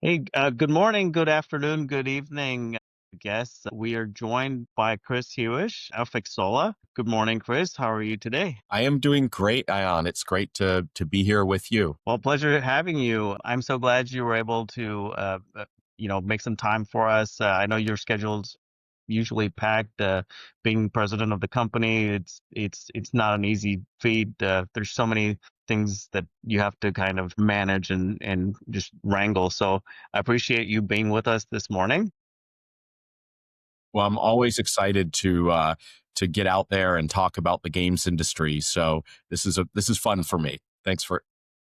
Hey, good morning, good afternoon, good evening. I guess we are joined by Chris Hewish of Exola. Good morning, Chris. How are you today? I am doing great, Ayan. It's great to be here with you. Well, pleasure having you. I'm so glad you were able to, make some time for us. I know your schedule's usually packed. Being president of the company, it's not an easy feat. There's so many things that you have to kind of manage and just wrangle. So I appreciate you being with us this morning. Well, I'm always excited to get out there and talk about the games industry. So this is fun for me. Thanks for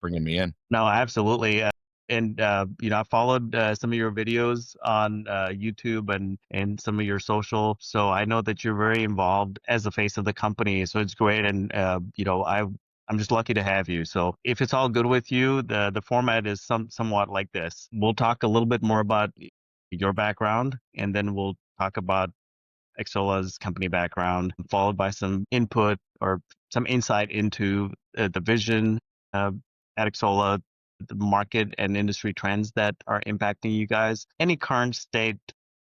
bringing me in. No, absolutely. I followed some of your videos on YouTube and some of your social. So I know that you're very involved as the face of the company. So it's great. I'm just lucky to have you. So if it's all good with you, the format is somewhat like this. We'll talk a little bit more about your background, and then we'll talk about Exola's company background, followed by some input or some insight into the vision uh, at Exola, the market and industry trends that are impacting you guys, any current state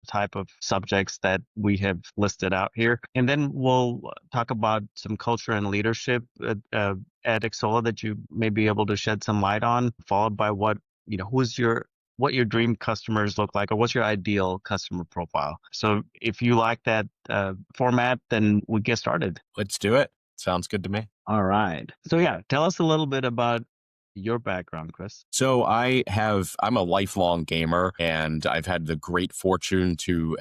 type of subjects that we have listed out here. And then we'll talk about some culture and leadership at Exola that you may be able to shed some light on, followed by what your dream customers look like, or what's your ideal customer profile. So if you like that format, then we get started. Let's do it. Sounds good to me. All right. So yeah, tell us a little bit about your background, Chris. So I'm a lifelong gamer, and I've had the great fortune to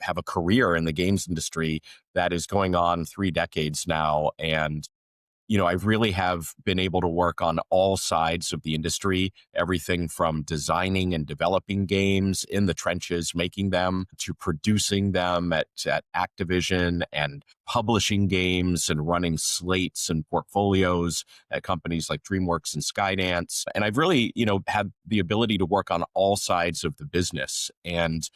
have a career in the games industry that is going on 3 decades now. And I really have been able to work on all sides of the industry, everything from designing and developing games in the trenches, making them, to producing them at Activision, and publishing games and running slates and portfolios at companies like DreamWorks and Skydance. And I've really, had the ability to work on all sides of the business, and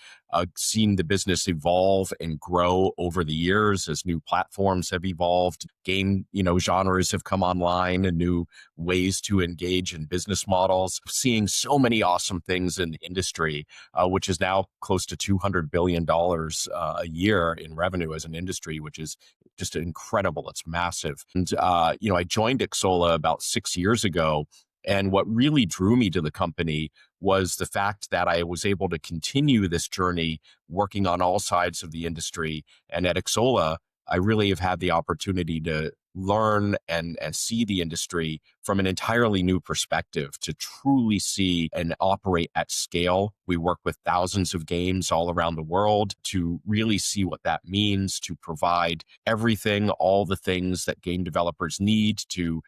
seen the business evolve and grow over the years as new platforms have evolved, game, genres have come online, and new ways to engage in business models. Seeing so many awesome things in the industry, which is now close to $200 billion a year in revenue as an industry, which is just incredible. It's massive. And, I joined Exola about 6 years ago. And what really drew me to the company was the fact that I was able to continue this journey working on all sides of the industry. And at Exola, I really have had the opportunity to learn and see the industry from an entirely new perspective, to truly see and operate at scale. We work with thousands of games all around the world, to really see what that means, to provide everything, all the things that game developers need to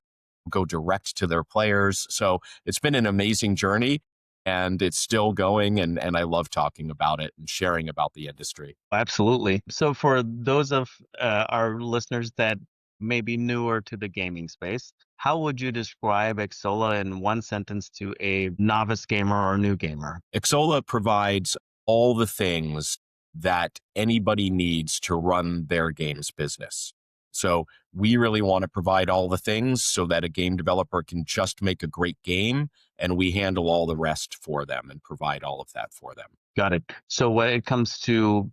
go direct to their players. So it's been an amazing journey, and it's still going. And I love talking about it and sharing about the industry. Absolutely. So for those of our listeners that may be newer to the gaming space, how would you describe Exola in one sentence to a novice gamer or new gamer? Exola provides all the things that anybody needs to run their games business. So we really want to provide all the things so that a game developer can just make a great game, and we handle all the rest for them and provide all of that for them. Got it. So when it comes to,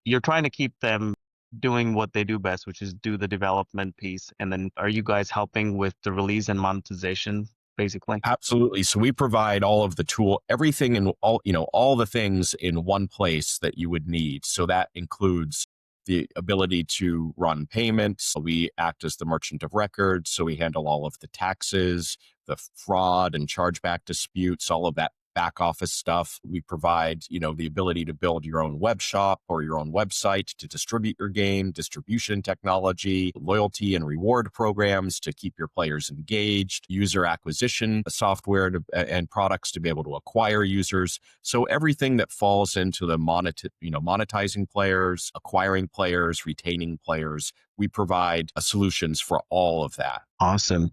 you're trying to keep them doing what they do best, which is do the development piece. And then are you guys helping with the release and monetization, basically? Absolutely. So we provide all of the tool, everything, and all the things in one place that you would need. So that includes the ability to run payments. We act as the merchant of record. So we handle all of the taxes, the fraud and chargeback disputes, all of that back office stuff. We provide, the ability to build your own web shop or your own website to distribute your game, distribution technology, loyalty and reward programs to keep your players engaged, user acquisition software and products to be able to acquire users. So everything that falls into the monetizing players, acquiring players, retaining players, we provide solutions for all of that. Awesome.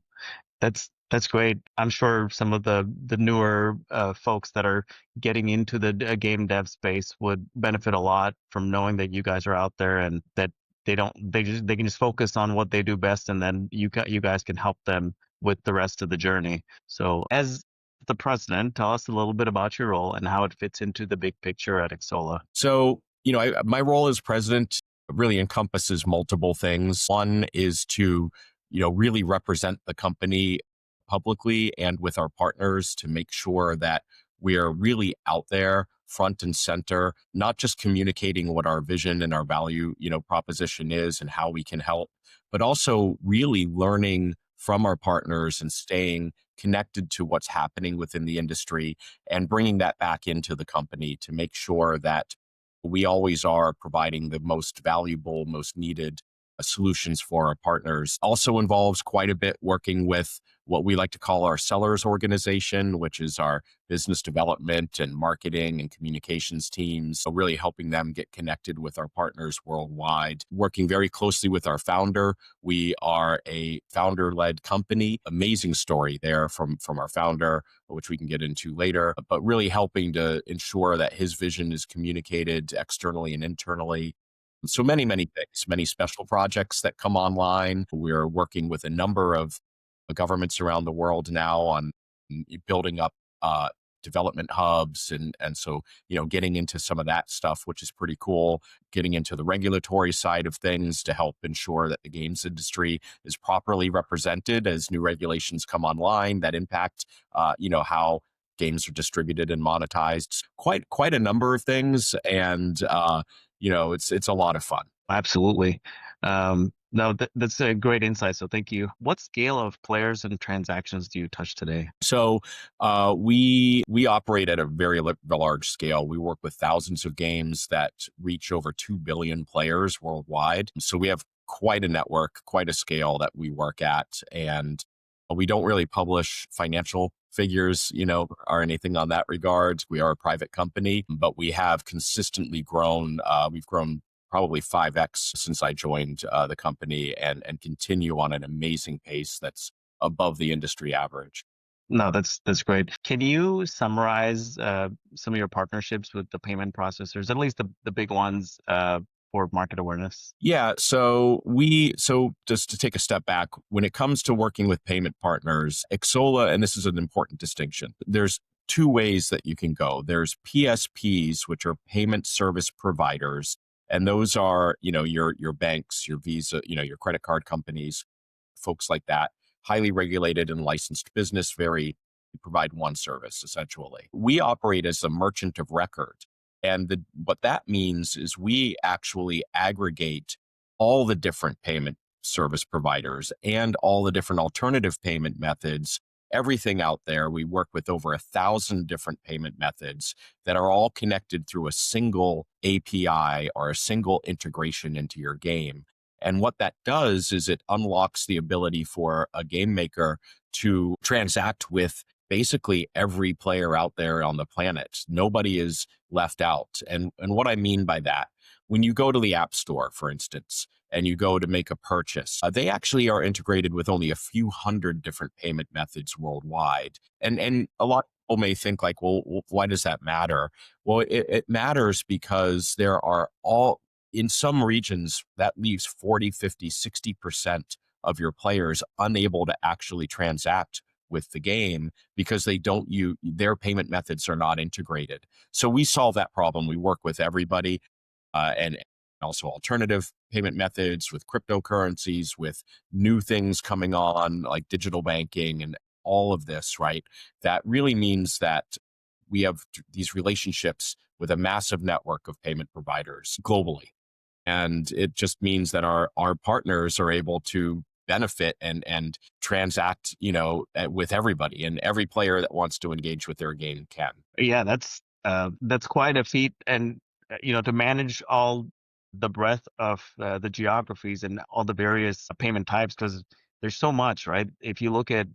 That's great. I'm sure some of the newer folks that are getting into the game dev space would benefit a lot from knowing that you guys are out there, and that they can just focus on what they do best, and then you guys can help them with the rest of the journey. So as the president, tell us a little bit about your role and how it fits into the big picture at Exola. So, my role as president really encompasses multiple things. One is to, really represent the company publicly and with our partners to make sure that we are really out there front and center, not just communicating what our vision and our value, proposition is and how we can help, but also really learning from our partners and staying connected to what's happening within the industry and bringing that back into the company to make sure that we always are providing the most valuable, most needed solutions for our partners. Also involves quite a bit working with what we like to call our sellers organization, which is our business development and marketing and communications teams. So really helping them get connected with our partners worldwide. Working very closely with our founder. We are a founder-led company. Amazing story there from our founder, which we can get into later, but really helping to ensure that his vision is communicated externally and internally. So many, many things, many special projects that come online. We're working with a number of governments around the world now on building up development hubs. And so, getting into some of that stuff, which is pretty cool, getting into the regulatory side of things to help ensure that the games industry is properly represented as new regulations come online that impact, how games are distributed and monetized. Quite a number of things. And, it's a lot of fun. Absolutely. No, that's a great insight. So thank you. What scale of players and transactions do you touch today? So we operate at a very large scale. We work with thousands of games that reach over 2 billion players worldwide. So we have quite a network, quite a scale that we work at. And we don't really publish financial figures, or anything on that regard. We are a private company, but we have consistently grown. We've grown probably 5x since I joined the company and continue on an amazing pace that's above the industry average. No, that's great. Can you summarize some of your partnerships with the payment processors, at least the big ones, for market awareness? Yeah, so just to take a step back, when it comes to working with payment partners, Exola, and this is an important distinction, there's two ways that you can go. There's PSPs, which are payment service providers, and those are, your banks, your Visa, your credit card companies, folks like that, highly regulated and licensed business, provide one service essentially. We operate as a merchant of record. And what that means is we actually aggregate all the different payment service providers and all the different alternative payment methods, everything out there. We work with over 1,000 different payment methods that are all connected through a single API or a single integration into your game. And what that does is it unlocks the ability for a game maker to transact with basically every player out there on the planet. Nobody is left out. And what I mean by that, when you go to the App Store, for instance, and you go to make a purchase, they actually are integrated with only a few hundred different payment methods worldwide. And a lot of people may think like, well, why does that matter? Well, it matters because there are in some regions, that leaves 40, 50, 60% of your players unable to actually transact with the game because their payment methods are not integrated. So we solve that problem. We work with everybody and also alternative payment methods with cryptocurrencies, with new things coming on like digital banking and all of this, right? That really means that we have these relationships with a massive network of payment providers globally. And it just means that our partners are able to benefit and transact, with everybody, and every player that wants to engage with their game can. Yeah, that's quite a feat, and to manage all the breadth of the geographies and all the various payment types, because there's so much, right? If you look at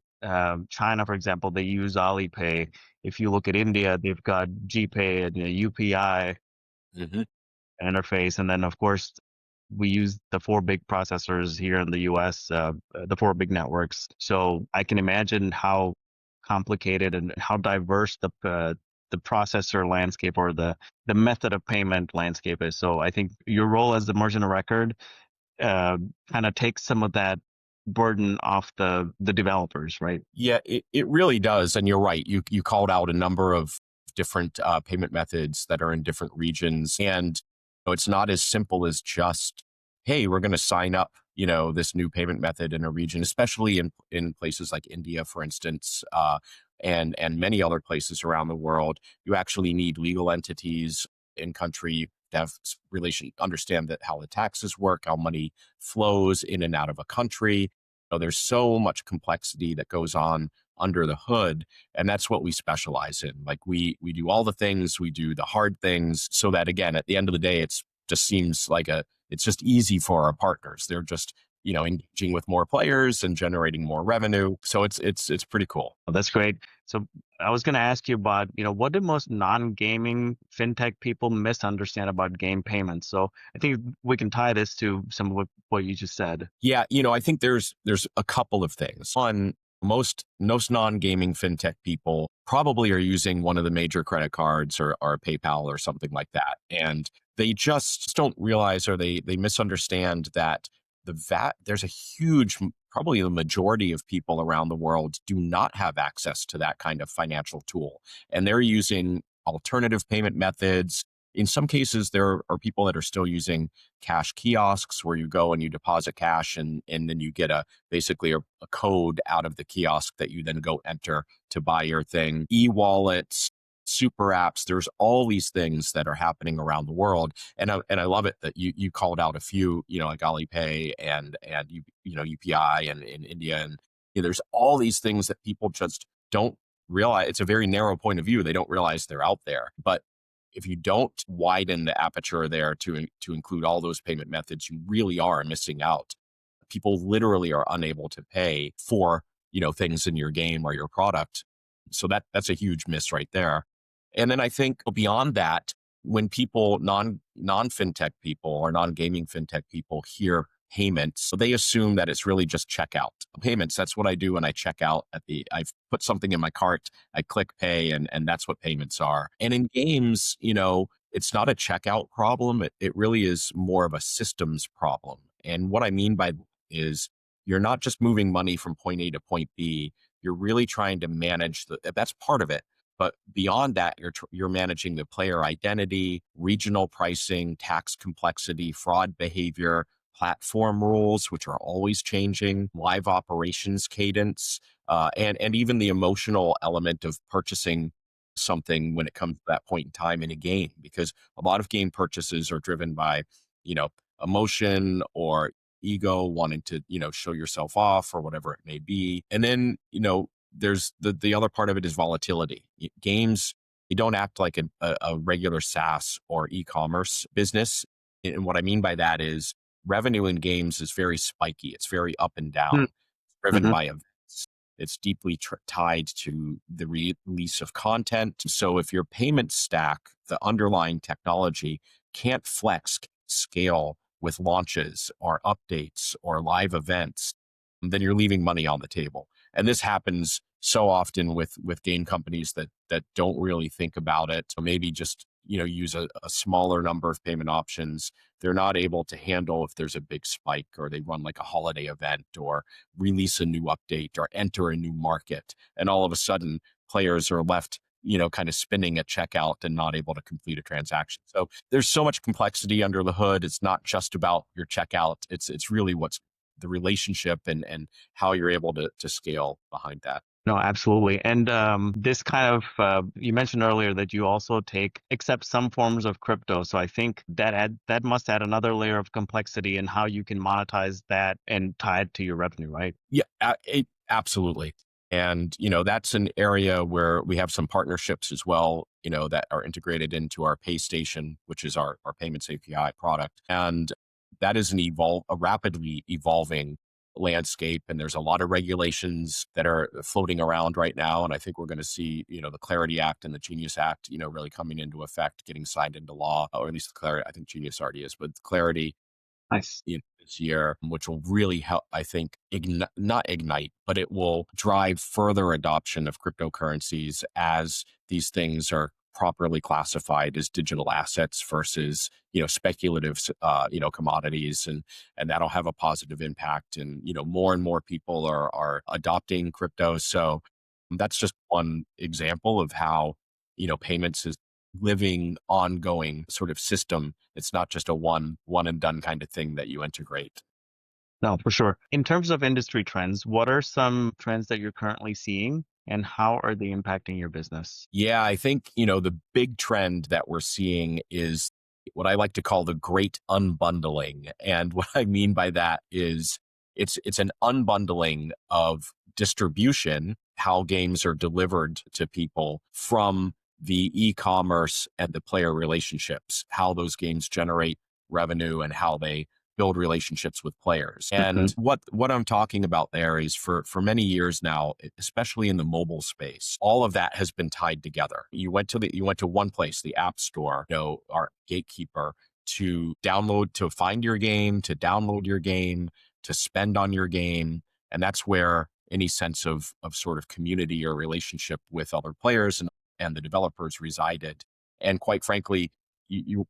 China, for example, they use Alipay. If you look at India, they've got GPay and UPI Mhm. interface, and then of course we use the four big processors here in the US, the four big networks. So I can imagine how complicated and how diverse the processor landscape or the method of payment landscape is. So I think your role as the merchant of record kind of takes some of that burden off the developers, right? Yeah, it really does. And you're right. You called out a number of different payment methods that are in different regions. And it's not as simple as just, hey, we're going to sign up, this new payment method in a region, especially in places like India, for instance, and many other places around the world. You actually need legal entities in country to have understand that how the taxes work, how money flows in and out of a country. There's so much complexity that goes on under the hood, and that's what we specialize in. Like we do all the things, we do the hard things, so that again, at the end of the day, it's just seems like it's just easy for our partners. They're just engaging with more players and generating more revenue. So it's pretty cool. Oh, that's great. So I was going to ask you about, what do most non-gaming fintech people misunderstand about game payments? So I think we can tie this to some of what you just said. Yeah, I think there's a couple of things. One, most non-gaming fintech people probably are using one of the major credit cards or PayPal or something like that. And they just don't realize, or they misunderstand that there's a huge, probably the majority of people around the world do not have access to that kind of financial tool. And they're using alternative payment methods. In some cases, there are people that are still using cash kiosks where you go and you deposit cash and then you get basically a code out of the kiosk that you then go enter to buy your thing. E-wallets, super apps, there's all these things that are happening around the world. And I love it that you called out a few, like Alipay and UPI and in India. And there's all these things that people just don't realize. It's a very narrow point of view. They don't realize they're out there. But if you don't widen the aperture there to include all those payment methods, you really are missing out. People literally are unable to pay for, things in your game or your product. So that's a huge miss right there. And then I think beyond that, when people, non-fintech people or non-gaming fintech people hear payments, so they assume that it's really just checkout. Payments, that's what I do when I check out I've put something in my cart, I click pay, and that's what payments are. And in games, it's not a checkout problem. It really is more of a systems problem. And what I mean by is you're not just moving money from point A to point B, you're really trying to manage that's part of it. But beyond that, you're managing the player identity, regional pricing, tax complexity, fraud behavior, platform rules, which are always changing, live operations cadence, and even the emotional element of purchasing something when it comes to that point in time in a game. Because a lot of game purchases are driven by, emotion or ego, wanting to, show yourself off or whatever it may be. And then, there's the other part of it is volatility. Games, they don't act like a regular SaaS or e-commerce business. And what I mean by that is revenue in games is very spiky. It's very up and down, driven Mm-hmm. by events. It's deeply tied to the release of content. So if your payment stack, the underlying technology, can't flex, scale with launches or updates or live events, then you're leaving money on the table. And this happens so often with game companies that don't really think about it, or maybe just use a smaller number of payment options. They're not able to handle if there's a big spike, or they run like a holiday event or release a new update or enter a new market, and all of a sudden players are left kind of spinning at checkout and not able to complete a transaction. So there's so much complexity under the hood. It's not just about your checkout. It's really what's the relationship and how you're able to scale behind that. No, absolutely. And this kind of, you mentioned earlier that you also accept some forms of crypto. So I think that must add another layer of complexity in how you can monetize that and tie it to your revenue, right? Yeah, absolutely. And, that's an area where we have some partnerships as well, that are integrated into our PayStation, which is our payments API product. And that is a rapidly evolving landscape. And there's a lot of regulations that are floating around right now. And I think we're going to see, the Clarity Act and the Genius Act, really coming into effect, getting signed into law, or at least the Clarity, I think Genius already is, but Clarity Nice. this year, which will really help, I think, not ignite, but it will drive further adoption of cryptocurrencies as these things are properly classified as digital assets versus, speculative, commodities, and that'll have a positive impact. And, more and more people are adopting crypto. So that's just one example of how, payments is living, ongoing sort of system. It's not just a one and done kind of thing that you integrate. No, for sure. In terms of industry trends, what are some trends that you're currently seeing and how are they impacting your business? Yeah, I think, the big trend that we're seeing is what I like to call the Great Unbundling. And what I mean by that is it's an unbundling of distribution, how games are delivered to people from the e-commerce and the player relationships, how those games generate revenue and how they build relationships with players. Hmm. And what I'm talking about there is for many years now, especially in the mobile space, all of that has been tied together. You went to one place, the App Store, our gatekeeper, to find your game, to download your game, to spend on your game. And that's where any sense of sort of community or relationship with other players and the developers resided. And quite frankly,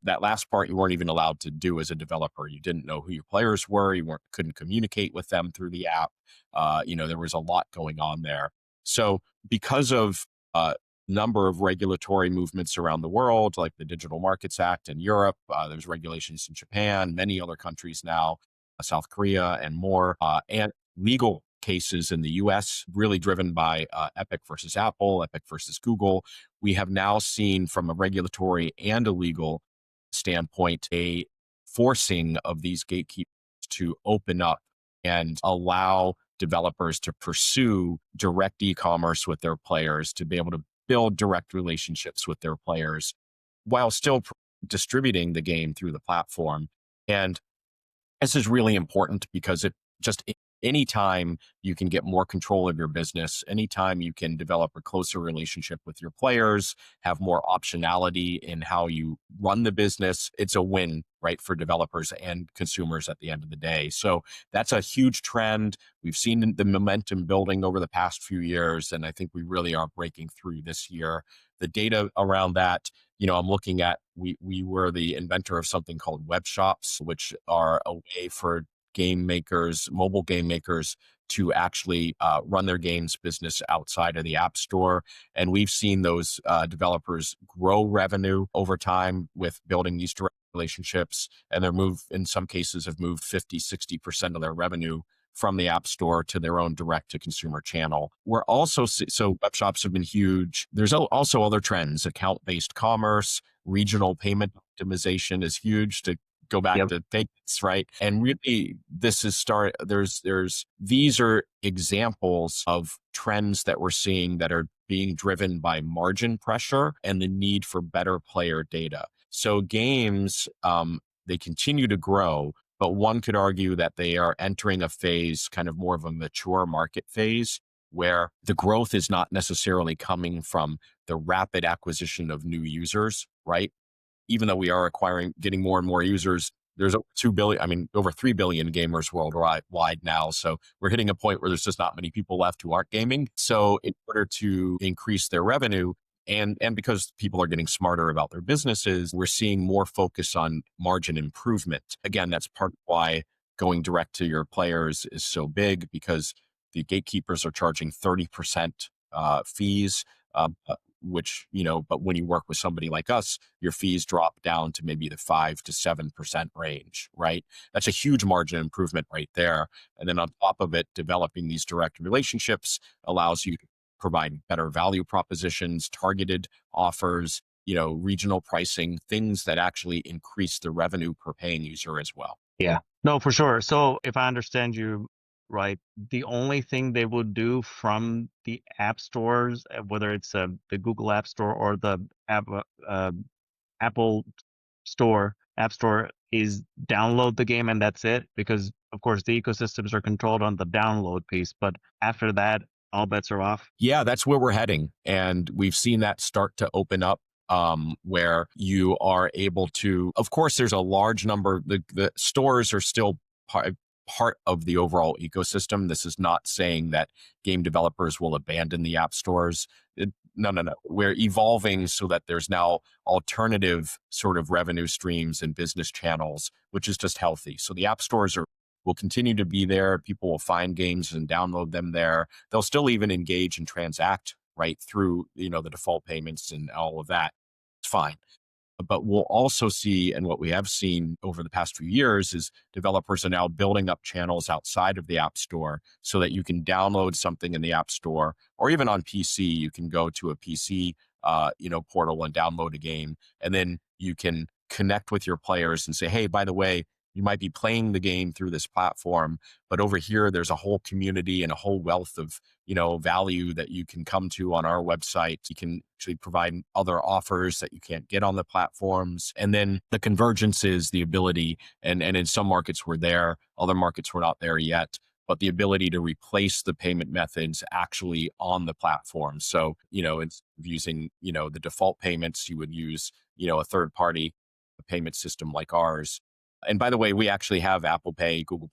that last part you weren't even allowed to do as a developer. You didn't know who your players were. You couldn't communicate with them through the app. There was a lot going on there. So because of number of regulatory movements around the world, like the Digital Markets Act in Europe, there's regulations in Japan, many other countries now, South Korea, and more, and legal cases in the US, really driven by Epic versus Apple, Epic versus Google. We have now seen, from a regulatory and a legal standpoint, a forcing of these gatekeepers to open up and allow developers to pursue direct e-commerce with their players, to be able to build direct relationships with their players while still distributing the game through the platform. And this is really important because it just anytime you can get more control of your business, anytime you can develop a closer relationship with your players, have more optionality in how you run the business, it's a win, right, for developers and consumers at the end of the day. So that's a huge trend. We've seen the momentum building over the past few years, and I think we really are breaking through this year. The data around that, I'm looking at, we were the inventor of something called web shops, which are a way for game makers, mobile game makers, to actually run their games business outside of the App Store. And we've seen those developers grow revenue over time with building these direct relationships. And in some cases, have moved 50, 60% of their revenue from the App Store to their own direct to consumer channel. We're also, so web shops have been huge. There's also other trends, account-based commerce, regional payment optimization is huge, to go back Yep. to payments, right? And really, these are examples of trends that we're seeing that are being driven by margin pressure and the need for better player data. So games, they continue to grow, but one could argue that they are entering a phase, kind of more of a mature market phase, where the growth is not necessarily coming from the rapid acquisition of new users, right? Even though we are getting more and more users, there's over 2 billion, over 3 billion gamers worldwide now. So we're hitting a point where there's just not many people left who aren't gaming. So in order to increase their revenue, and because people are getting smarter about their businesses, we're seeing more focus on margin improvement. Again, that's part of why going direct to your players is so big, because the gatekeepers are charging 30% fees, but when you work with somebody like us, your fees drop down to maybe the 5 to 7% range, right? That's a huge margin improvement right there. And then on top of it, developing these direct relationships allows you to provide better value propositions, targeted offers, regional pricing, things that actually increase the revenue per paying user as well. Yeah. No, for sure. So if I understand you right, the only thing they would do from the app stores, whether it's the Google App Store or the uh, Apple Store, App Store, is download the game and that's it. Because of course the ecosystems are controlled on the download piece, but after that, all bets are off. Yeah, that's where we're heading. And we've seen that start to open up, where you are able to, of course, there's a large number, the stores are still part of the overall ecosystem. This is not saying that game developers will abandon the app stores. No, no, no. We're evolving so that there's now alternative sort of revenue streams and business channels, which is just healthy. So the app stores will continue to be there. People will find games and download them there. They'll still even engage and transact right through, the default payments and all of that. It's fine. But we'll also see, and what we have seen over the past few years, is developers are now building up channels outside of the App Store so that you can download something in the App Store, or even on PC, you can go to a PC, portal and download a game, and then you can connect with your players and say, hey, by the way, you might be playing the game through this platform, but over here, there's a whole community and a whole wealth of value that you can come to on our website. You can actually provide other offers that you can't get on the platforms. And then the convergence is the ability, and in some markets we're there, other markets we're not there yet, but the ability to replace the payment methods actually on the platform. So, instead of using, the default payments, you would use, a third party payment system like ours. And by the way, we actually have Apple Pay, Google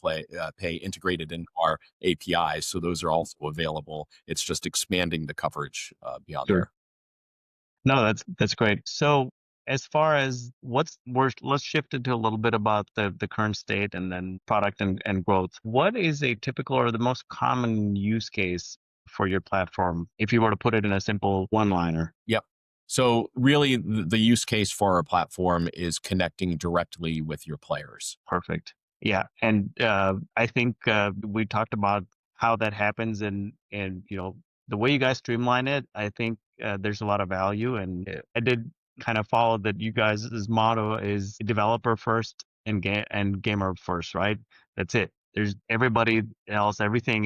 Pay integrated in our APIs. So those are also available. It's just expanding the coverage beyond Sure. there. No, that's great. So as far as let's shift into a little bit about the current state and then product and growth. What is a typical or the most common use case for your platform, if you were to put it in a simple one-liner? Yep. So really the use case for our platform is connecting directly with your players. Perfect. Yeah. And I think we talked about how that happens and the way you guys streamline it, I think there's a lot of value. And I did kind of follow that you guys' motto is developer first and gamer first, right? That's it. There's everything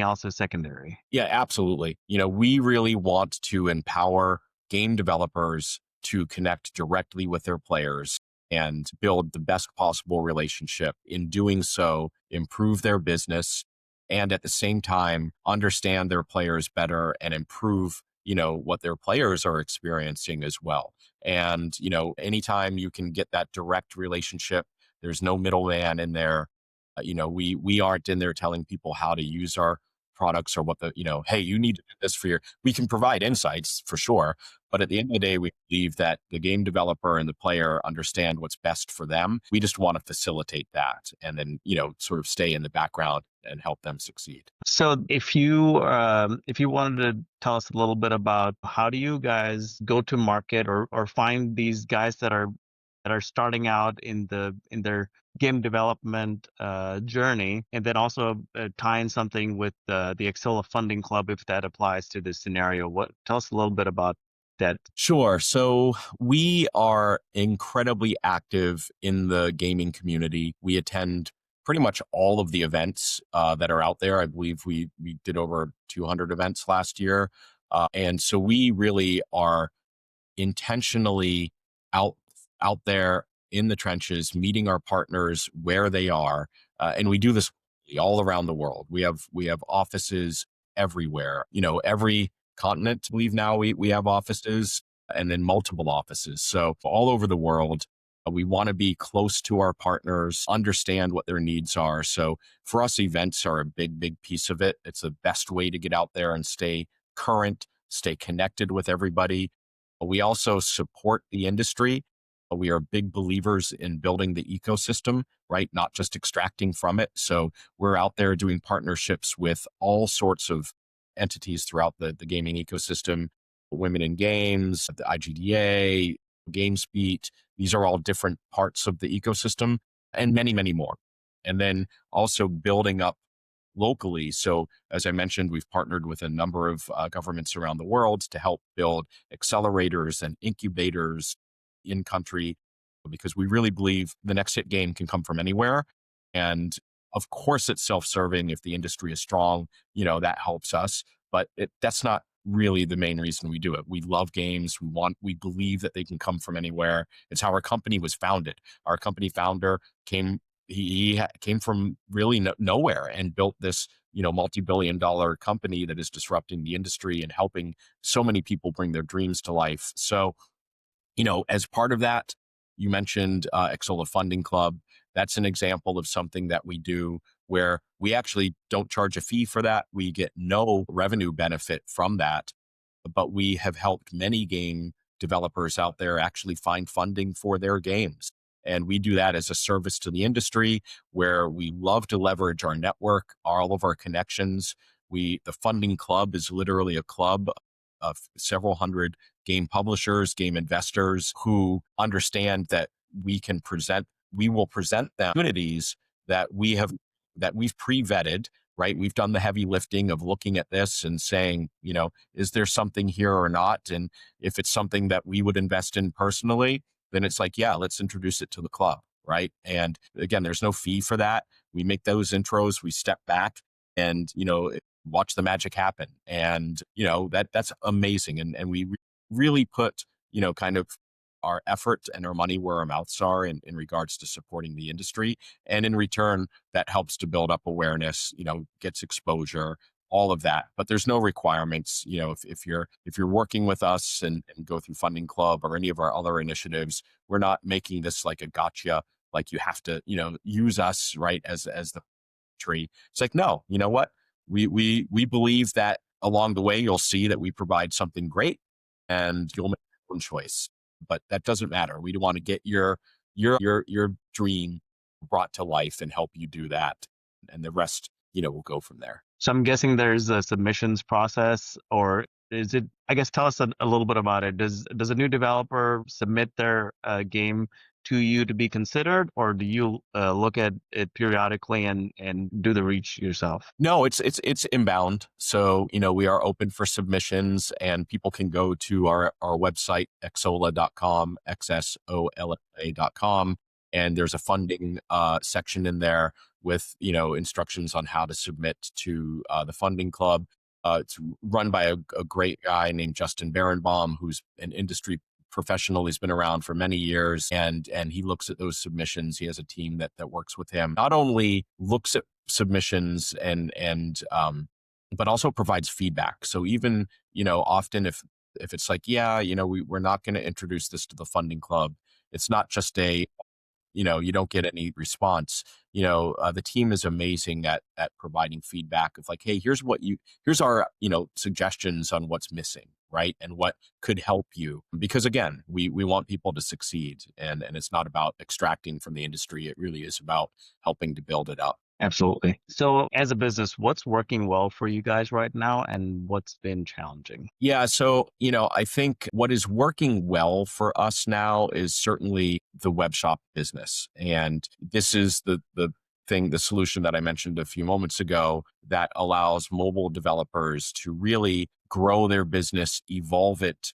else is secondary. Yeah, absolutely. We really want to empower game developers to connect directly with their players and build the best possible relationship. In doing so, improve their business and at the same time understand their players better and improve, what their players are experiencing as well. And, anytime you can get that direct relationship, there's no middleman in there. We aren't in there telling people how to use our products or what hey, you need to do this we can provide insights for sure. But at the end of the day, we believe that the game developer and the player understand what's best for them. We just want to facilitate that and then, sort of stay in the background and help them succeed. So if you wanted to tell us a little bit about how do you guys go to market or find these guys that are starting out in their game development journey, and then also tie in something with the Exola Funding Club if that applies to this scenario. Tell us a little bit about that. Sure. So we are incredibly active in the gaming community. We attend pretty much all of the events that are out there. I believe we did over 200 events last year. And so we really are intentionally out there in the trenches, meeting our partners where they are. And we do this all around the world. We have offices everywhere, every continent. I believe now we have offices and then multiple offices. So all over the world, we want to be close to our partners, understand what their needs are. So for us, events are a big piece of it. It's the best way to get out there and stay current, stay connected with everybody. We also support the industry. We are big believers in building the ecosystem, right? Not just extracting from it. So we're out there doing partnerships with all sorts of entities throughout the gaming ecosystem, Women in Games, the IGDA, GamesBeat. These are all different parts of the ecosystem and many, many more. And then also building up locally. So as I mentioned, we've partnered with a number of governments around the world to help build accelerators and incubators in country, because we really believe the next hit game can come from anywhere. And of course it's self-serving. If the industry is strong, that helps us, but that's not really the main reason we do it. We love games. We believe that they can come from anywhere. It's how our company was founded. Our company founder he came from really nowhere and built this, multi-billion-dollar company that is disrupting the industry and helping so many people bring their dreams to life. So, as part of that, you mentioned Xsola Funding Club. That's an example of something that we do. where we actually don't charge a fee for that. We get no revenue benefit from that, but we have helped many game developers out there actually find funding for their games. And we do that as a service to the industry where we love to leverage our network, all of our connections. The funding club is literally a club of several hundred game publishers, game investors who understand that we will present them opportunities that we've pre-vetted, right? We've done the heavy lifting of looking at this and saying, is there something here or not? And if it's something that we would invest in personally, then it's like, yeah, let's introduce it to the club, right? And again, there's no fee for that. We make those intros, we step back and, watch the magic happen. And, that's amazing. And we really put, kind of our effort and our money where our mouths are in regards to supporting the industry. And in return, that helps to build up awareness, gets exposure, all of that. But there's no requirements. If you're working with us and go through Funding Club or any of our other initiatives, we're not making this like a gotcha, like you have to, use us, right, as the tree. It's like, no, you know what? We believe that along the way you'll see that we provide something great and you'll make your own choice. But that doesn't matter. We want to get your dream brought to life and help you do that. And the rest, will go from there. So I'm guessing there's a submissions process, or is it? I guess tell us a little bit about it. Does a new developer submit their game to you to be considered, or do you look at it periodically and do the reach yourself? No, it's inbound. So, we are open for submissions and people can go to our website, xsola.com, xsola.com. And there's a funding section in there with, instructions on how to submit to the funding club. It's run by a great guy named Justin Berenbaum, who's an industry professional. He's been around for many years and he looks at those submissions. He has a team that works with him. Not only looks at submissions but also provides feedback. So even, often if it's like, yeah, we're not going to introduce this to the funding club, it's not just you don't get any response. The team is amazing at providing feedback of like, hey, here's our, suggestions on what's missing, right? And what could help you. Because again, we want people to succeed and it's not about extracting from the industry. It really is about helping to build it up. Absolutely. So as a business, what's working well for you guys right now and what's been challenging? Yeah. So, I think what is working well for us now is certainly the web shop business. And this is the solution that I mentioned a few moments ago that allows mobile developers to really grow their business, evolve it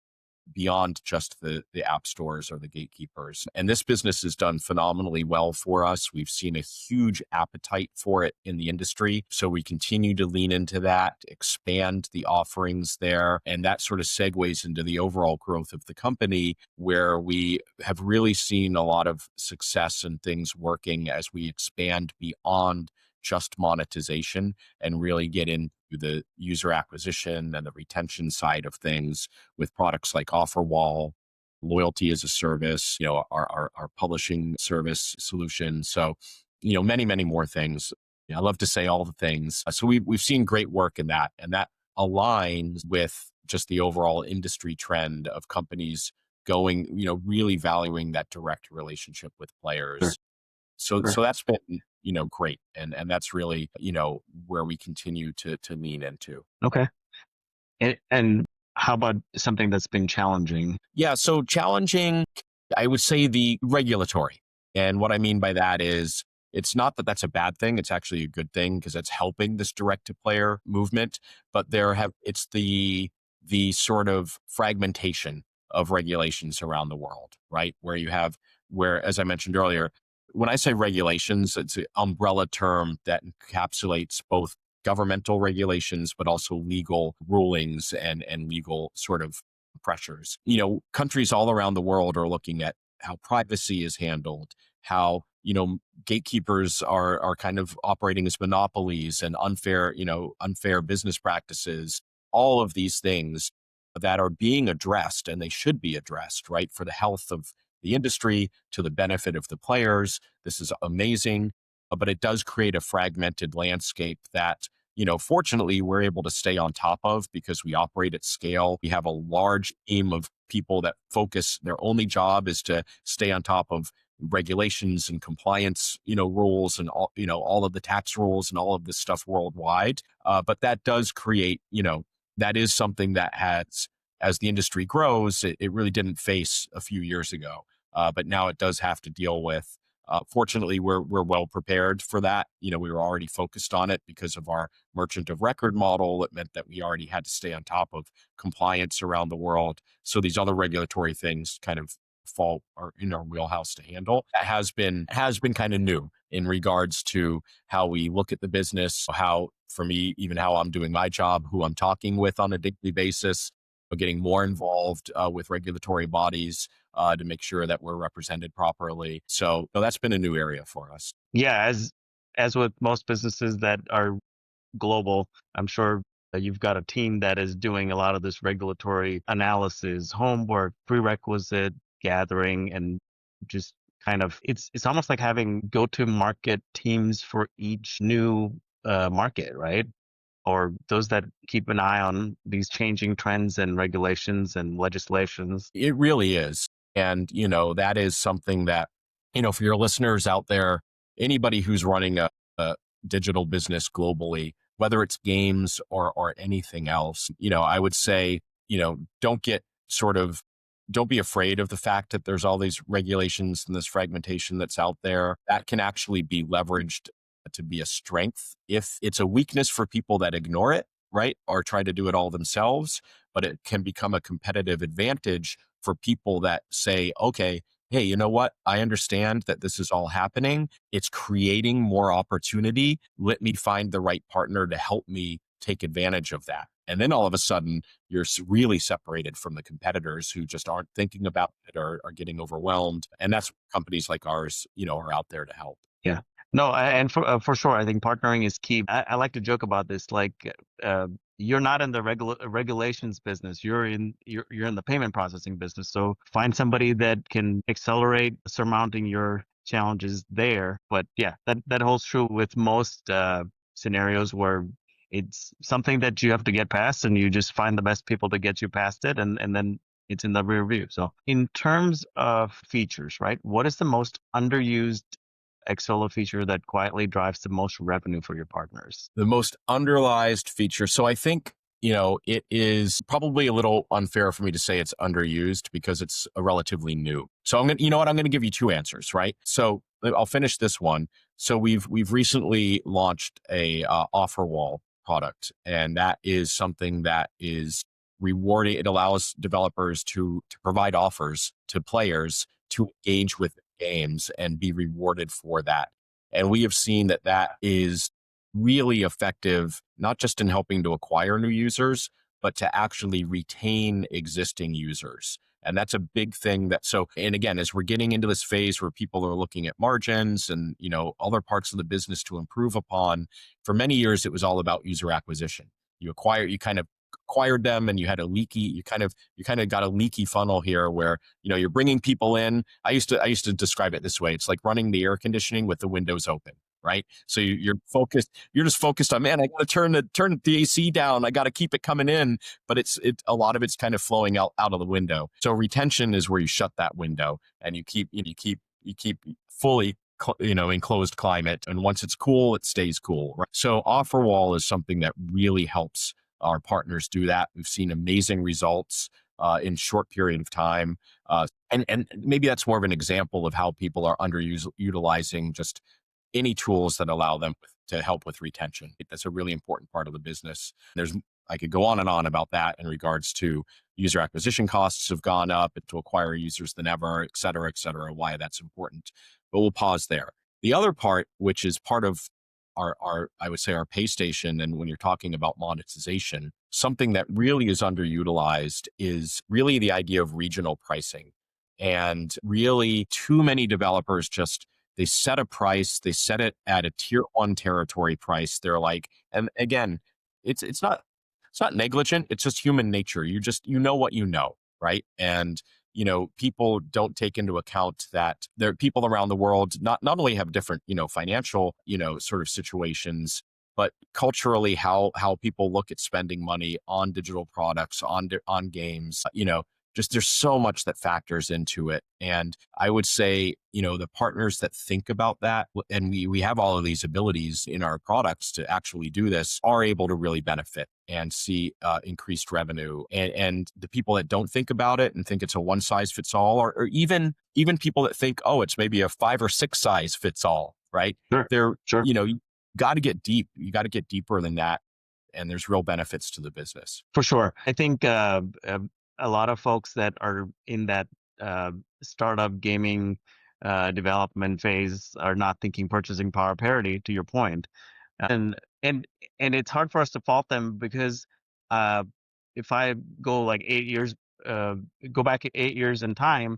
beyond just the app stores or the gatekeepers. And this business has done phenomenally well for us. We've seen a huge appetite for it in the industry. So we continue to lean into that, expand the offerings there. And that sort of segues into the overall growth of the company, where we have really seen a lot of success and things working as we expand beyond just monetization and really get into the user acquisition and the retention side of things with products like OfferWall, loyalty as a service, our publishing service solution. So, many, many more things. I love to say all the things. So we've seen great work in that, and that aligns with just the overall industry trend of companies going, really valuing that direct relationship with players. Sure. So Sure. that's been, great. And that's really, where we continue to lean into. Okay. And how about something that's been challenging? Yeah. So challenging, I would say the regulatory. And what I mean by that is it's not that that's a bad thing. It's actually a good thing because it's helping this direct to player movement, but it's the sort of fragmentation of regulations around the world, right? Where, as I mentioned earlier, when I say regulations, it's an umbrella term that encapsulates both governmental regulations, but also legal rulings and legal sort of pressures. Countries all around the world are looking at how privacy is handled, how, gatekeepers are kind of operating as monopolies and unfair business practices, all of these things that are being addressed and they should be addressed, right? For the health of the industry, to the benefit of the players. This is amazing. but it does create a fragmented landscape that, fortunately we're able to stay on top of because we operate at scale. We have a large team of people that focus, their only job is to stay on top of regulations and compliance, rules and all of the tax rules and all of this stuff worldwide. But that does create, that is something that has, as the industry grows, it really didn't face a few years ago. But now it does have to deal with. Fortunately, we're well prepared for that. We were already focused on it because of our merchant of record model. It meant that we already had to stay on top of compliance around the world. So these other regulatory things kind of fall are in our wheelhouse to handle. That has been kind of new in regards to how we look at the business, how, for me, even how I'm doing my job, who I'm talking with on a daily basis, getting more involved with regulatory bodies to make sure that we're represented properly. So that's been a new area for us. Yeah, as with most businesses that are global, I'm sure that you've got a team that is doing a lot of this regulatory analysis, homework, prerequisite gathering, and just kind of it's almost like having go-to-market teams for each new market, right? Or those that keep an eye on these changing trends and regulations and legislations. It really is. And, that is something that, for your listeners out there, anybody who's running a digital business globally, whether it's games or anything else, I would say, don't get don't be afraid of the fact that there's all these regulations and this fragmentation that's out there. That can actually be leveraged to be a strength. If it's a weakness for people that ignore it, right, or try to do it all themselves, but it can become a competitive advantage for people that say, okay, hey, you know what? I understand that this is all happening. It's creating more opportunity. Let me find the right partner to help me take advantage of that. And then all of a sudden, you're really separated from the competitors who just aren't thinking about it or are getting overwhelmed. And that's companies like ours, are out there to help. Yeah. No, and for sure, I think partnering is key. I like to joke about this. Like, you're not in the regulations business. You're in the payment processing business. So find somebody that can accelerate surmounting your challenges there. But yeah, that holds true with most scenarios where it's something that you have to get past, and you just find the best people to get you past it, and then it's in the rear view. So in terms of features, right? What is the most underused Exola feature that quietly drives the most revenue for your partners? The most underutilized feature. So I think, it is probably a little unfair for me to say it's underused because it's a relatively new. So I'm going to, I'm going to give you two answers, right? So I'll finish this one. So we've recently launched a offer wall product, and that is something that is rewarding. It allows developers to provide offers to players to engage with games and be rewarded for that. And we have seen that that is really effective, not just in helping to acquire new users, but to actually retain existing users. And that's a big thing and again, as we're getting into this phase where people are looking at margins and, other parts of the business to improve upon, for many years, it was all about user acquisition. You kind of acquired them and you had you kind of got a leaky funnel here where, you're bringing people in. I used to describe it this way. It's like running the air conditioning with the windows open, right? So you're just focused on, man, I got to turn the AC down. I got to keep it coming in, but a lot of it's kind of flowing out of the window. So retention is where you shut that window and you keep fully enclosed climate. And once it's cool, it stays cool. Right? So offer wall is something that really helps our partners do that. We've seen amazing results in short period of time. And maybe that's more of an example of how people are underutilizing just any tools that allow them to help with retention. That's a really important part of the business. I could go on and on about that in regards to user acquisition costs have gone up to acquire users than ever, et cetera, why that's important. But we'll pause there. The other part, which is part of I would say our pay station, and when you're talking about monetization, something that really is underutilized is really the idea of regional pricing. And really too many developers they set a price, they set it at a tier 1 territory price. They're like, and again, it's not negligent, it's just human nature. You know what you know, right? And people don't take into account that there are people around the world not only have different, financial, sort of situations, but culturally how people look at spending money on digital products, on games, just there's so much that factors into it. And I would say, the partners that think about that, and we have all of these abilities in our products to actually do this, are able to really benefit and see increased revenue. And the people that don't think about it and think it's a one size fits all, or even people that think, oh, it's maybe a 5 or 6 size fits all, right? Sure. They're, Sure. you got to get deep. You got to get deeper than that. And there's real benefits to the business. For sure. I think a lot of folks that are in that uh, startup gaming development phase are not thinking purchasing power parity, to your point. And and and it's hard for us to fault them because uh, if I go like 8 years, uh, go back 8 years in time,